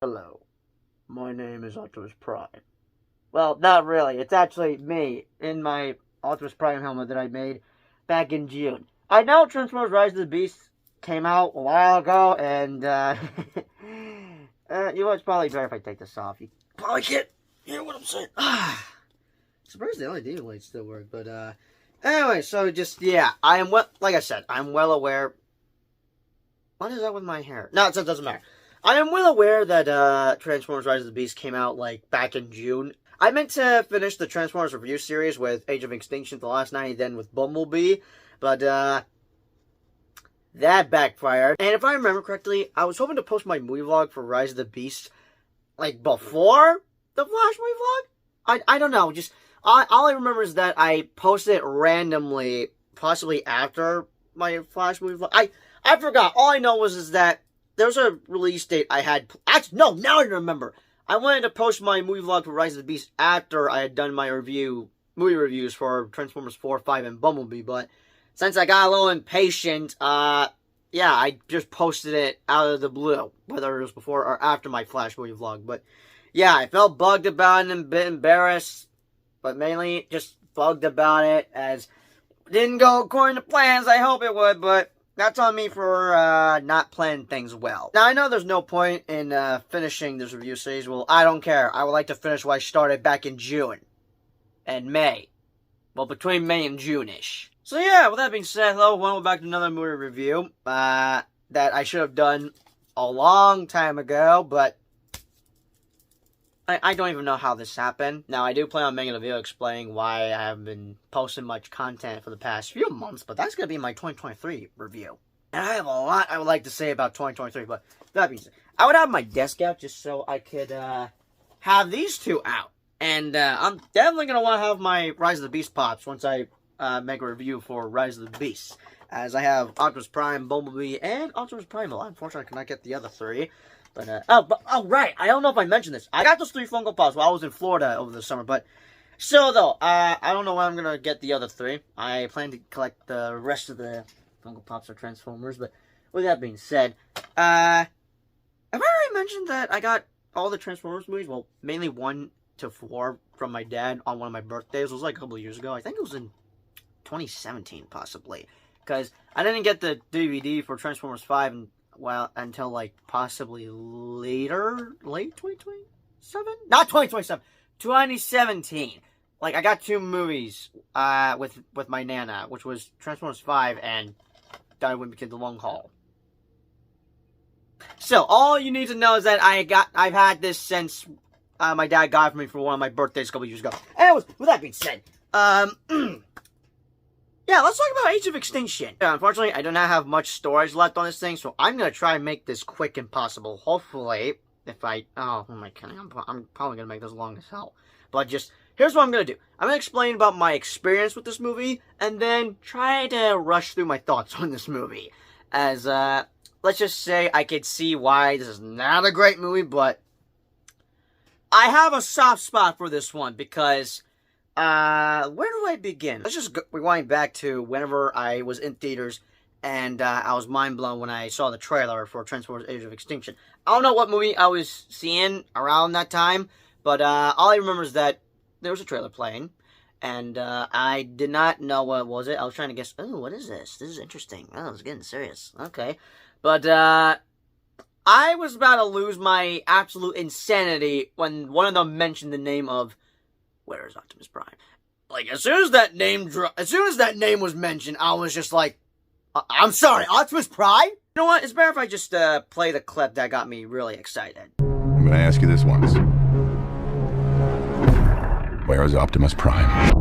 Hello, my name is Optimus Prime. Well, not really. It's actually me in my Optimus Prime helmet that I made back in June. I know Transformers Rise of the Beast came out a while ago, and, you know, it's probably better if I take this off. You probably can't hear what I'm saying. Surprised the LED lights still work, but, anyway, so just, yeah, I am well, like I said, I'm well aware. What is that with my hair? No, it doesn't matter. I am well aware that Transformers Rise of the Beast came out, like, back in June. I meant to finish the Transformers review series with Age of Extinction the last night, then with Bumblebee, but, that backfired. And if I remember correctly, I was hoping to post my movie vlog for Rise of the Beast, like, before the Flash movie vlog? I don't know, just, all I remember is that I posted it randomly, possibly after my Flash movie vlog. I forgot. All I know is that there was a release date I had. Actually, no, now I remember. I wanted to post my movie vlog for Rise of the Beast after I had done my movie reviews for Transformers 4, 5, and Bumblebee, but since I got a little impatient, yeah, I just posted it out of the blue, whether it was before or after my Flash movie vlog. But yeah, I felt bugged about it and a bit embarrassed, but mainly just bugged about it, as it didn't go according to plans. I hope it would, but that's on me for not planning things well. Now, I know there's no point in finishing this review series. Well, I don't care. I would like to finish what I started back in June and May. Well, between May and June-ish. So yeah, with that being said, hello, welcome back to another movie review that I should have done a long time ago, but I don't even know how this happened. Now, I do plan on making a video explaining why I haven't been posting much content for the past few months, but that's going to be my 2023 review. And I have a lot I would like to say about 2023, but that being said, I would have my desk out just so I could have these two out. And I'm definitely going to want to have my Rise of the Beast pops once I make a review for Rise of the Beast, as I have Optimus Prime, Bumblebee, and Optimus Primal. Unfortunately, I cannot get the other three. But, oh, right, I don't know if I mentioned this. I got those 3 Funko Pops while I was in Florida over the summer, but still, though, I don't know when I'm gonna get the other 3. I plan to collect the rest of the Funko Pops or Transformers, but with that being said, have I already mentioned that I got all the Transformers movies? Well, mainly 1 to 4 from my dad on one of my birthdays. It was like a couple of years ago. I think it was in 2017, possibly, because I didn't get the DVD for Transformers 5 until, like, possibly late 2027? Not 2027, 2017. Like, I got 2 movies, with my Nana, which was Transformers 5 and Die With Me Kid: The Long Haul. So, all you need to know is that I've had this since, my dad got it for me for one of my birthdays a couple years ago. Anyways, with that being said, yeah, let's talk about Age of Extinction. Unfortunately, I do not have much storage left on this thing, so I'm going to try and make this quick and possible. Hopefully, if I... Oh, who am I kidding? I'm probably going to make this long as hell. But just, here's what I'm going to do. I'm going to explain about my experience with this movie, and then try to rush through my thoughts on this movie. As, let's just say I could see why this is not a great movie, but I have a soft spot for this one, because where do I begin? Let's just rewind back to whenever I was in theaters, and I was mind blown when I saw the trailer for Transformers Age of Extinction. I don't know what movie I was seeing around that time, but all I remember is that there was a trailer playing, and I did not know what was it. I was trying to guess, oh, what is this? This is interesting. Oh, it's getting serious. Okay. But I was about to lose my absolute insanity when one of them mentioned the name of Where is Optimus Prime? Like, as soon as that name was mentioned, I was just like, I'm sorry, Optimus Prime? You know what? It's better if I just play the clip that got me really excited. I'm gonna ask you this once. Where is Optimus Prime?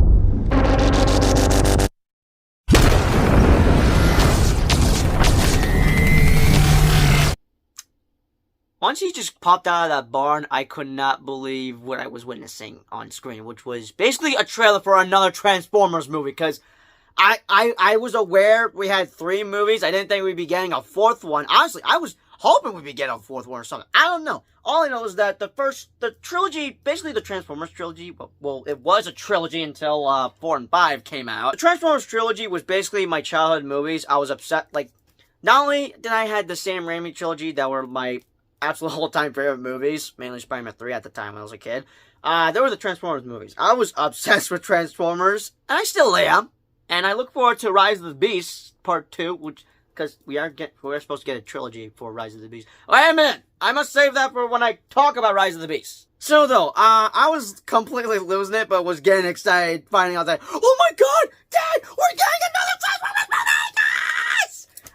Once he just popped out of that barn, I could not believe what I was witnessing on screen, which was basically a trailer for another Transformers movie, because I was aware we had 3 movies. I didn't think we'd be getting a 4th one. Honestly, I was hoping we'd be getting a 4th one or something. I don't know. All I know is that the trilogy, basically the Transformers trilogy, well, it was a trilogy until 4 and 5 came out. The Transformers trilogy was basically my childhood movies. I was upset, like, not only did I had the Sam Raimi trilogy that were my absolute all-time favorite movies, mainly Spider-Man 3 at the time when I was a kid, there were the Transformers movies. I was obsessed with Transformers, and I still am. And I look forward to Rise of the Beasts Part 2, which, because we're supposed to get a trilogy for Rise of the Beasts. Wait a minute! I must save that for when I talk about Rise of the Beasts. So though, I was completely losing it, but was getting excited finding out that, oh my god, Dad, we're getting another Transformers movie!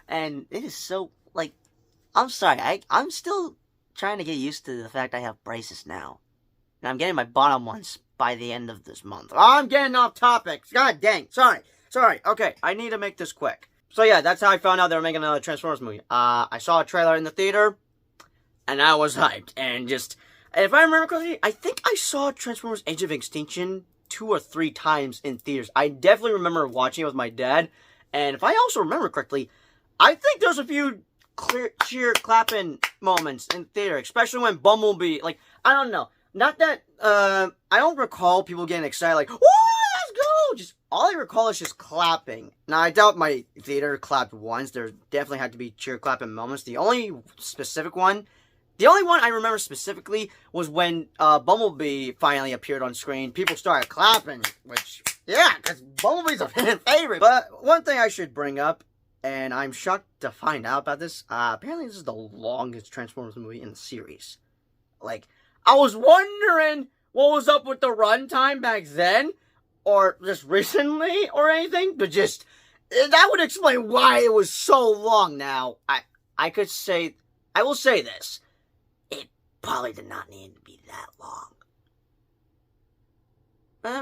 And it is so, like, I'm sorry, I'm still trying to get used to the fact I have braces now. And I'm getting my bottom ones by the end of this month. I'm getting off topic. God dang. Sorry. Okay, I need to make this quick. So yeah, that's how I found out they were making another Transformers movie. I saw a trailer in the theater, and I was hyped. And just, if I remember correctly, I think I saw Transformers Age of Extinction 2 or 3 times in theaters. I definitely remember watching it with my dad. And if I also remember correctly, I think there's a few cheer clapping moments in theater, especially when Bumblebee, like, I don't know. Not that, I don't recall people getting excited like, whoa, let's go! Just, all I recall is just clapping. Now, I doubt my theater clapped once. There definitely had to be cheer clapping moments. The only one I remember specifically was when, Bumblebee finally appeared on screen. People started clapping, which, yeah, because Bumblebee's a fan favorite. But one thing I should bring up, and I'm shocked to find out about this, apparently this is the longest Transformers movie in the series. Like, I was wondering what was up with the runtime back then, or just recently, or anything, but just, that would explain why it was so long. Now, I will say this, it probably did not need to be that long.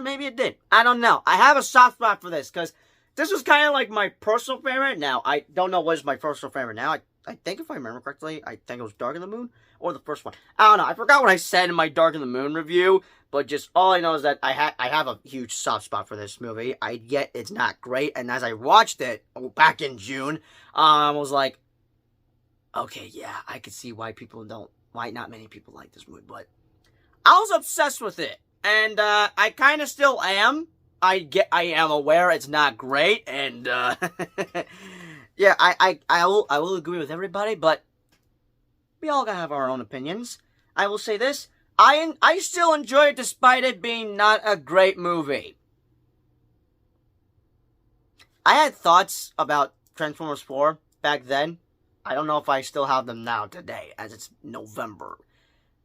Maybe it did. I don't know. I have a soft spot for this, because this was kind of like my personal favorite. Now, I don't know what is my personal favorite now. I think if I remember correctly, I think it was Dark in the Moon, or the first one. I don't know. I forgot what I said in my Dark in the Moon review, but just all I know is that I have a huge soft spot for this movie. I get it's not great, and as I watched it back in June, I was like, okay, yeah, I could see why not many people like this movie, but I was obsessed with it, and I kind of still am. I am aware it's not great, and yeah, I will agree with everybody, but we all gotta have our own opinions. I will say this, I still enjoy it despite it being not a great movie. I had thoughts about Transformers 4 back then. I don't know if I still have them now today, as it's November.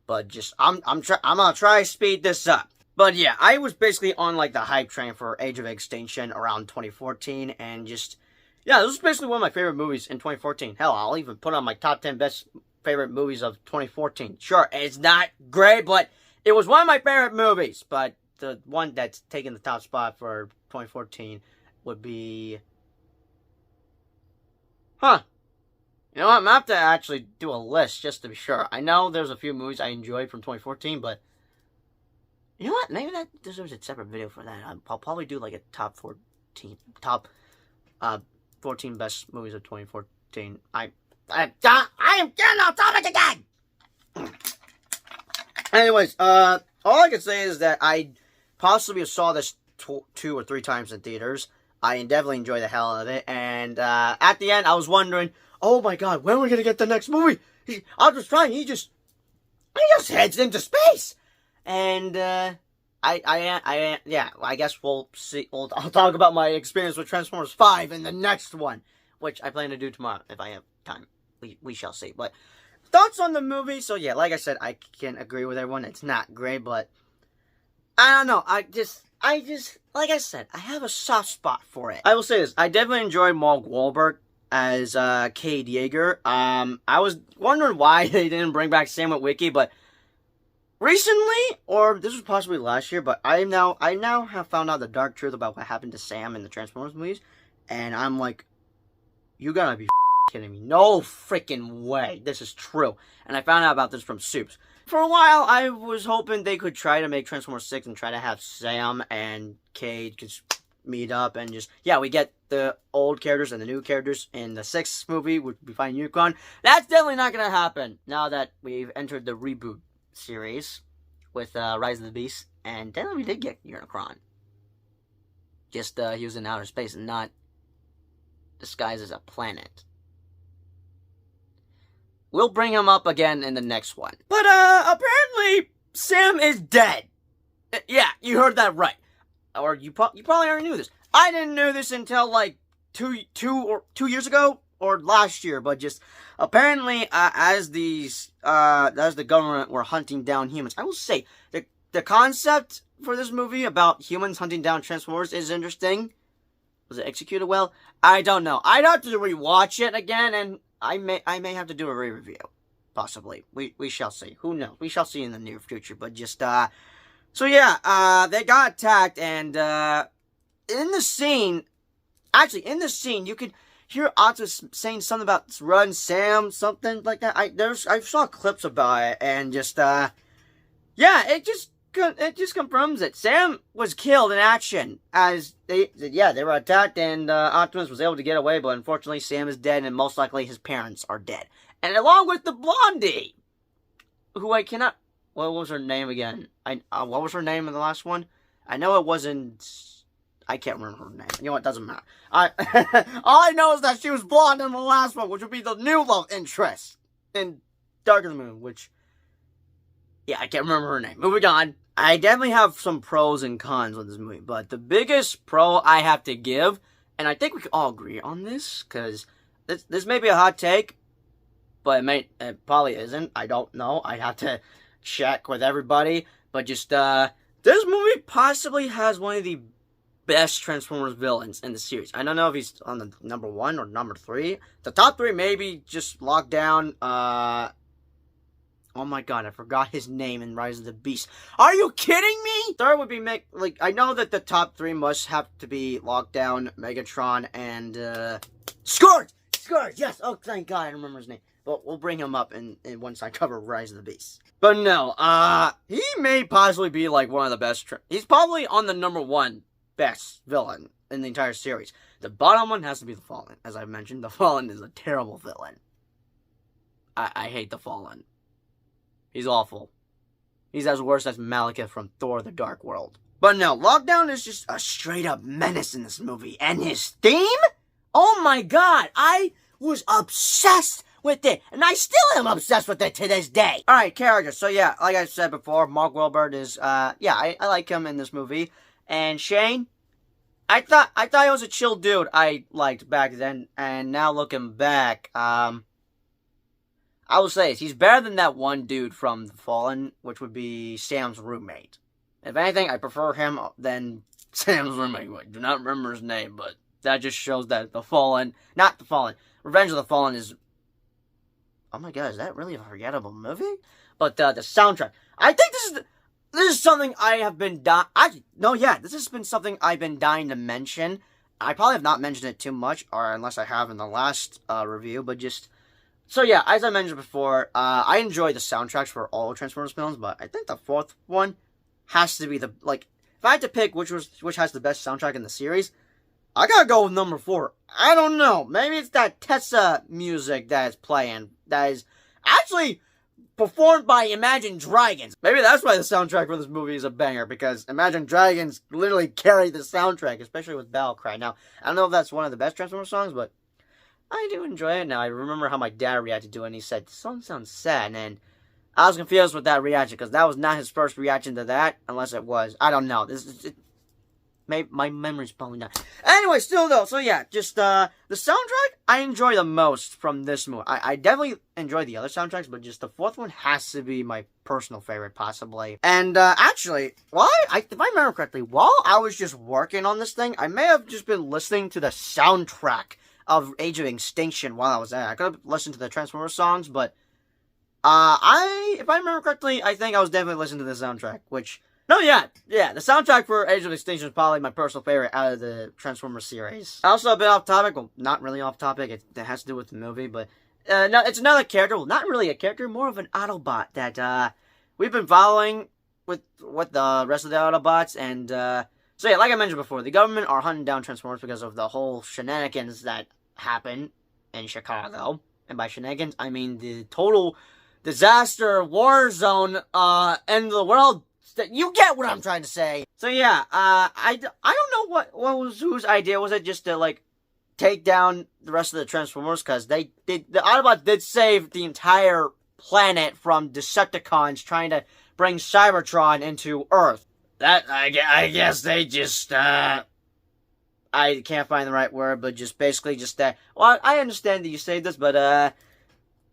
But just, I'm gonna try to speed this up. But yeah, I was basically on like the hype train for Age of Extinction around 2014, and just, yeah, this was basically one of my favorite movies in 2014. Hell, I'll even put on my top 10 best favorite movies of 2014. Sure, it's not great, but it was one of my favorite movies. But the one that's taking the top spot for 2014 would be, you know what, I'm gonna have to actually do a list just to be sure. I know there's a few movies I enjoyed from 2014, but you know what? Maybe that deserves a separate video for that. I'll probably do like a top 14 best movies of 2014. I am getting off topic again! Anyways, all I can say is that I possibly saw this 2 or 3 times in theaters. I definitely enjoyed the hell out of it. And at the end, I was wondering, oh my god, when are we going to get the next movie? Optimus Prime, he just heads into space. And, yeah, I guess we'll see. I'll talk about my experience with Transformers 5 in the next one, which I plan to do tomorrow if I have time. We shall see. But thoughts on the movie? So yeah, like I said, I can agree with everyone. It's not great, but I don't know. I just, like I said, I have a soft spot for it. I will say this: I definitely enjoyed Mark Wahlberg as Cade Yeager. I was wondering why they didn't bring back Sam Witwicky, but recently, or this was possibly last year, but I now have found out the dark truth about what happened to Sam in the Transformers movies, and I'm like, you gotta be kidding me. No freaking way. This is true. And I found out about this from Soups. For a while, I was hoping they could try to make Transformers 6 and try to have Sam and Cade just meet up and just, yeah, we get the old characters and the new characters in the 6th movie, which would be Finding Yukon. That's definitely not gonna happen now that we've entered the reboot series with Rise of the Beast, and then we did get Unicron. Just he was in outer space and not disguised as a planet. We'll bring him up again in the next one. But, apparently, Sam is dead. Yeah, you heard that right. Or you probably already knew this. I didn't know this until, like, two years ago, or last year, but just, apparently, as the government were hunting down humans, I will say, the concept for this movie about humans hunting down Transformers is interesting. Was it executed well? I don't know. I'd have to rewatch it again, and I may have to do a re-review. Possibly. We shall see. Who knows? We shall see in the near future, but just, so yeah, they got attacked, and, in the scene, you could hear Optimus saying something about run Sam, something like that. I saw clips about it, and just, yeah, it just confirms it. Sam was killed in action as they were attacked, and Optimus was able to get away, but unfortunately Sam is dead, and most likely his parents are dead. And along with the Blondie, who I cannot, what was her name again? What was her name in the last one? I know it wasn't, I can't remember her name. You know what, doesn't matter. All I know is that she was blonde in the last one, which would be the new love interest in Dark of the Moon, which, yeah, I can't remember her name. Moving on. I definitely have some pros and cons with this movie, but the biggest pro I have to give, and I think we can all agree on this, because this may be a hot take, but it probably isn't. I don't know. I'd have to check with everybody, but just, this movie possibly has one of the best Transformers villains in the series. I don't know if he's on the number 1 or number 3. The top 3 maybe just locked down, oh my god, I forgot his name in Rise of the Beast. Are you kidding me? Third would be I know that the top 3 must have to be Lockdown, Megatron, and, Scourge! Scourge, yes! Oh, thank god, I remember his name. But we'll bring him up in once I cover Rise of the Beast. But no, he may possibly be, like, one of the best, he's probably on the number 1 best villain in the entire series. The bottom one has to be the Fallen. As I mentioned, the Fallen is a terrible villain. I hate the Fallen. He's awful. He's as worse as Malekith from Thor: The Dark World. But no, Lockdown is just a straight-up menace in this movie. And his theme? Oh my god, I was obsessed with it. And I still am obsessed with it to this day. Alright, characters. So yeah, like I said before, Mark Wahlberg is, yeah, I like him in this movie. And Shane, I thought he was a chill dude I liked back then. And now looking back, I will say this, he's better than that one dude from The Fallen, which would be Sam's roommate. If anything, I prefer him than Sam's roommate. I do not remember his name, but that just shows that The Fallen, not The Fallen, Revenge of the Fallen is, oh my god, is that really a forgettable movie? But the soundtrack, I think this is something I have been this has been something I've been dying to mention. I probably have not mentioned it too much, or unless I have in the last review, but just, so yeah, as I mentioned before, I enjoy the soundtracks for all Transformers films, but I think the fourth one has to be if I had to pick which has the best soundtrack in the series, I gotta go with number 4. I don't know, maybe it's that Tessa music that is playing, that is actually performed by Imagine Dragons. Maybe that's why the soundtrack for this movie is a banger, because Imagine Dragons literally carry the soundtrack, especially with Battle Cry. Now, I don't know if that's one of the best Transformers songs, but I do enjoy it. Now, I remember how my dad reacted to it, and he said, "The song sounds sad," and I was confused with that reaction, because that was not his first reaction to that, unless it was. I don't know. My memory's probably not. Anyway, still though, so yeah, just, the soundtrack I enjoy the most from this movie. I definitely enjoy the other soundtracks, but just the fourth one has to be my personal favorite, possibly. And, actually, if I remember correctly, while I was just working on this thing, I may have just been listening to the soundtrack of Age of Extinction while I was there. I could have listened to the Transformers songs, but, if I remember correctly, I think I was definitely listening to the soundtrack, which, no, yeah, the soundtrack for Age of Extinction is probably my personal favorite out of the Transformers series. Also, a bit off topic, well, not really off topic, it has to do with the movie, but, no, it's another character, well, not really a character, more of an Autobot that, we've been following with the rest of the Autobots, and, so yeah, like I mentioned before, the government are hunting down Transformers because of the whole shenanigans that happen in Chicago, and by shenanigans, I mean the total disaster, war zone, end of the world. You get what I'm trying to say. So yeah, I don't know what was whose idea was it, just to take down the rest of the Transformers, because the Autobots did save the entire planet from Decepticons trying to bring Cybertron into Earth. That, I guess they just, I can't find the right word, but just basically just that. Well, I understand that you say this, but,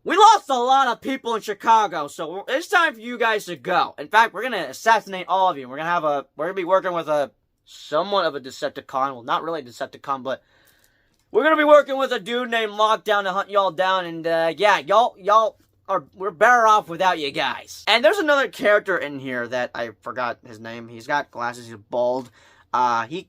we lost a lot of people in Chicago, so it's time for you guys to go. In fact, we're gonna assassinate all of you. We're gonna be working with somewhat of a Decepticon. Well, not really a Decepticon, but we're gonna be working with a dude named Lockdown to hunt y'all down, and, yeah, we're better off without you guys. And there's another character in here that I forgot his name. He's got glasses, he's bald. He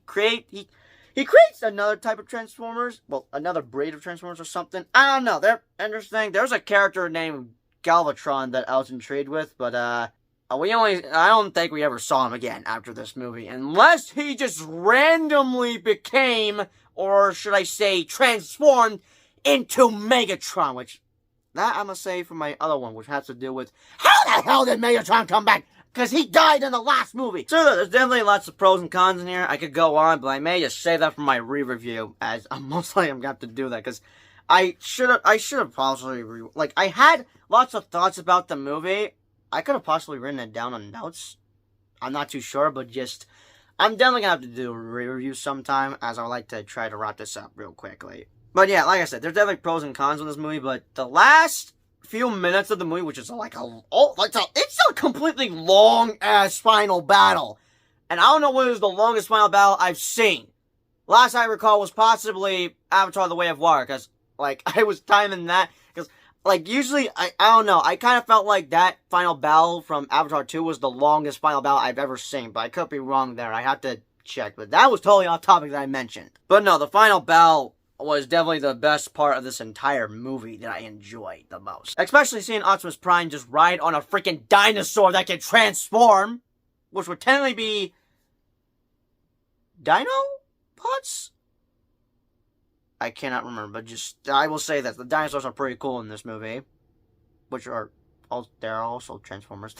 creates another type of Transformers. Well, another breed of Transformers or something. I don't know. They're interesting. There's a character named Galvatron that I was intrigued with, but, I don't think we ever saw him again after this movie. Unless he just randomly became, or should I say, transformed into Megatron, which, that I'm gonna say for my other one, which has to do with, how the hell did Megatron come back? Because he died in the last movie. So there's definitely lots of pros and cons in here. I could go on, but I may just save that for my re-review, as most likely I'm gonna have to do that, because I should have possibly, I had lots of thoughts about the movie. I could have possibly written it down on notes. I'm not too sure, but I'm definitely gonna have to do a re-review sometime, as I would like to try to wrap this up real quickly. But yeah, like I said, there's definitely pros and cons in this movie, but the last few minutes of the movie, which is it's a completely long-ass final battle. And I don't know what is the longest final battle I've seen. Last I recall was possibly Avatar: The Way of Water, because, I was timing that, because, usually, I don't know, I kind of felt like that final battle from Avatar 2 was the longest final battle I've ever seen, but I could be wrong there, I have to check, but that was totally off topic that I mentioned. But no, the final battle was definitely the best part of this entire movie that I enjoyed the most. Especially seeing Optimus Prime just ride on a freaking dinosaur that can transform, which would technically be Dino Pods? I cannot remember, but I will say that the dinosaurs are pretty cool in this movie, which are they're also Transformers.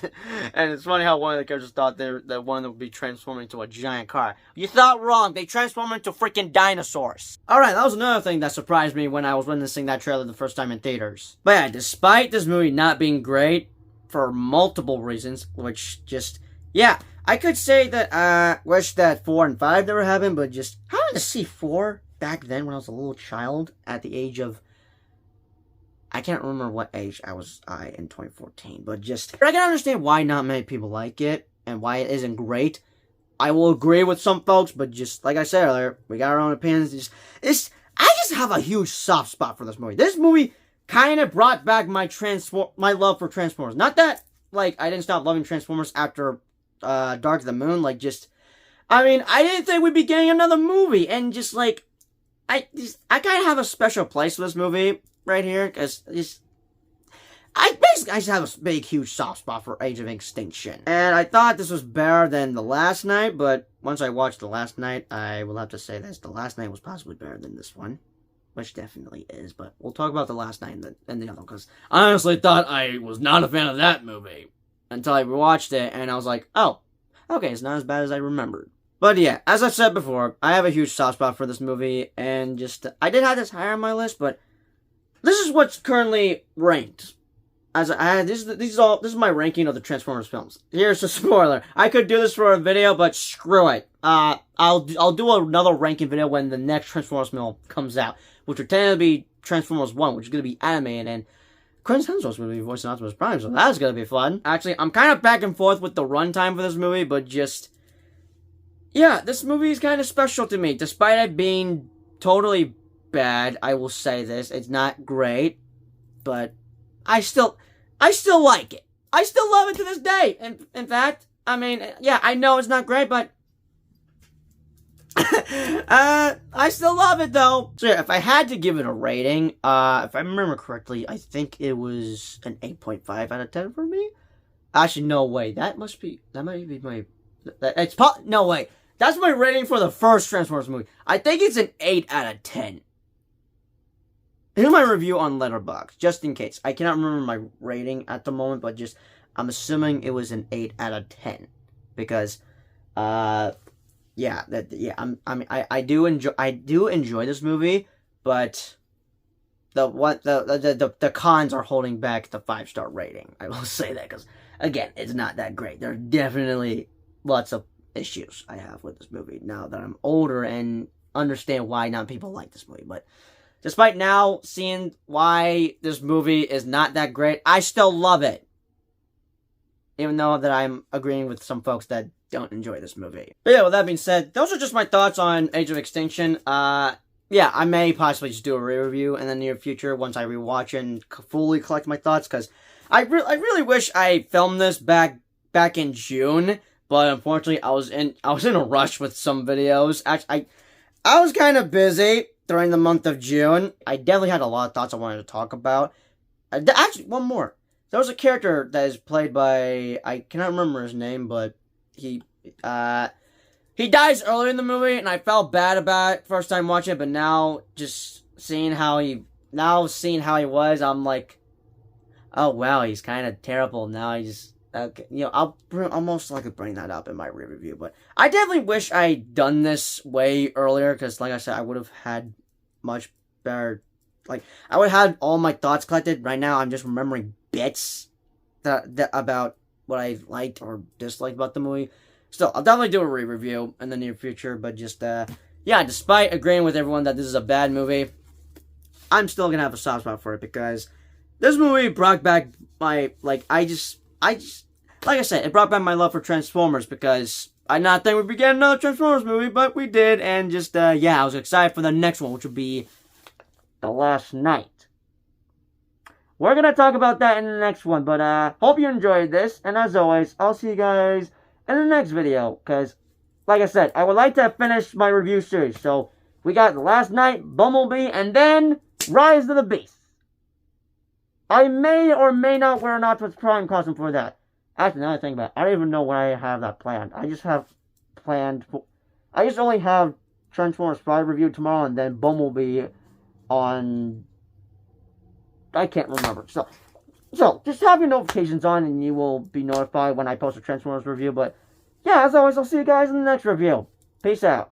And it's funny how one of the characters thought that one of them would be transforming into a giant car. You thought wrong. They transform into freaking dinosaurs. Alright, that was another thing that surprised me when I was witnessing that trailer the first time in theaters. But yeah, despite this movie not being great, for multiple reasons, I could say that I wish that 4 and 5 never happened, but how did I see 4 back then when I was a little child at the age of, I can't remember what age I was in 2014, but I can understand why not many people like it, and why it isn't great. I will agree with some folks, but like I said earlier, we got our own opinions. I just have a huge soft spot for this movie. This movie kind of brought back my love for Transformers. Not that, I didn't stop loving Transformers after Dark of the Moon, I didn't think we'd be getting another movie, and I kind of have a special place for this movie right here, because I just have a big, huge soft spot for Age of Extinction. And I thought this was better than The Last Night, but once I watched The Last Night, I will have to say this. The Last Night was possibly better than this one, which definitely is, but we'll talk about The Last Night and the other one, because I honestly thought I was not a fan of that movie until I rewatched it, and I was like, oh, okay, it's not as bad as I remembered. But yeah, as I've said before, I have a huge soft spot for this movie, and I did have this higher on my list, but this is what's currently ranked. This is my ranking of the Transformers films. Here's a spoiler. I could do this for a video, but screw it. I'll do another ranking video when the next Transformers film comes out, which will tend to be Transformers 1, which is going to be animated, and Chris Hemsworth's going to be voicing Optimus Prime, so that's going to be fun. Actually, I'm kind of back and forth with the runtime for this movie, but yeah, this movie is kind of special to me, despite it being totally bad. I will say this, it's not great, but I still like it. I still love it to this day. In fact, yeah, I know it's not great, but I still love it though. So yeah, if I had to give it a rating, if I remember correctly, I think it was an 8.5 out of 10 for me. Actually, no way. That might be my. No way. That's my rating for the first Transformers movie. I think it's an 8 out of 10. Here's my review on Letterboxd, just in case. I cannot remember my rating at the moment, but I'm assuming it was an 8 out of 10. Because, I do enjoy this movie, but the cons are holding back the 5-star rating. I will say that because, again, it's not that great. There are definitely lots of issues I have with this movie now that I'm older and understand why not people like this movie. But despite now seeing why this movie is not that great, I still love it. Even though that I'm agreeing with some folks that don't enjoy this movie. But yeah, with that being said, those are just my thoughts on Age of Extinction. Yeah, I may possibly just do a re-review in the near future once I rewatch and fully collect my thoughts, because I really wish I filmed this back in June, but unfortunately I was in a rush with some videos. Actually, I was kind of busy during the month of June. I definitely had a lot of thoughts I wanted to talk about. Actually, one more. There was a character that is played by, I cannot remember his name, but he dies earlier in the movie, and I felt bad about it first time watching it, but now just seeing how he was, I'm like, oh wow, he's kind of terrible. Now he's, okay, I'll most likely bring that up in my review, but I definitely wish I'd done this way earlier, because like I said, I would have had much better, I would have had all my thoughts collected. Right now, I'm just remembering bits that about what I liked or disliked about the movie. Still, I'll definitely do a re-review in the near future, but just, yeah, despite agreeing with everyone that this is a bad movie, I'm still gonna have a soft spot for it, because this movie brought back my, like I said, it brought back my love for Transformers, because I not think we'd be getting another Transformers movie, but we did, and just, yeah, I was excited for the next one, which would be The Last Knight. We're gonna talk about that in the next one, but, hope you enjoyed this, and as always, I'll see you guys in the next video, because, like I said, I would like to finish my review series. So, we got The Last Knight, Bumblebee, and then Rise of the Beast. I may or may not wear an Optimus Prime costume for that. Actually, now that I think about it, I don't even know when I have that planned. I just only have Transformers 5 review tomorrow, and then Bumblebee on, I can't remember. So, just have your notifications on, and you will be notified when I post a Transformers review. But, yeah, as always, I'll see you guys in the next review. Peace out.